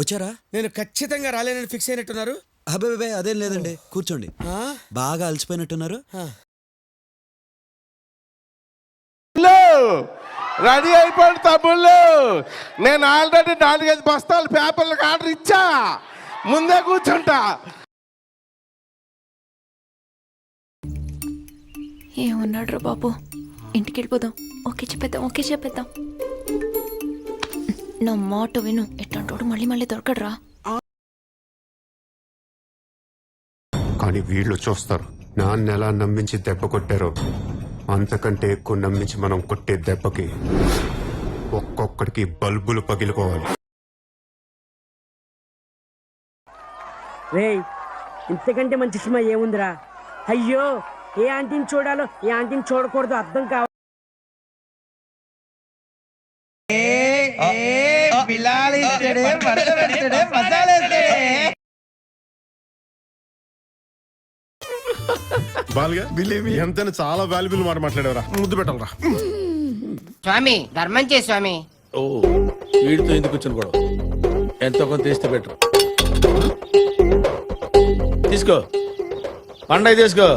వచ్చారా? నేను ఖచ్చితంగా రాలేనని ఫిక్స్ అయినట్టున్నారు. అబ్బే అదేం లేదండి, కూర్చోండి. బాగా అలసిపోయినట్టున్నారు. రెడీ అయిపోయింది తమ్ముళ్ళు. నేను ఆల్రెడీ 4-5 బస్తాలు పేపర్లకు ఆర్డర్ ఇచ్చా, ముందే కూర్చుంటా. ఏమన్నాడు రా బాబు, ఇంటికి వెళ్ళిపోదాం. ఓకే చెప్పేద్దాం. నా మాట విను, ఎట్లాంటోడు మళ్ళీ దొరకడరా. కానీ వీళ్ళు చూస్తారు నాన్న ఎలా నమ్మించి దెబ్బ కొట్టారో, అంతకంటే ఎక్కువ నమ్మించి మనం కొట్టే దెబ్బకి ఒక్కొక్కడికి బల్బులు పగిలిపోవాలి. రేయ్, ఇంతకంటే మంచి సినిమా ఏముందిరా? అయ్యో, ఏ ఆంటీని చూడాలో ఏ ఆంటీని చూడకూడదు అర్థం కావాలి. ఎంతైనా చాలా వాల్యుబుల్ మాట మాట్లాడేవరా, ముద్దు పెట్టాలరా. స్వామి ధర్మం చే స్వామి. ఓ, వీడితో ఎందుకు వచ్చిన గొడవ? ఎంతో కొంత తీస్తే బెటర్. తీసుకో, పండగ తీసుకో.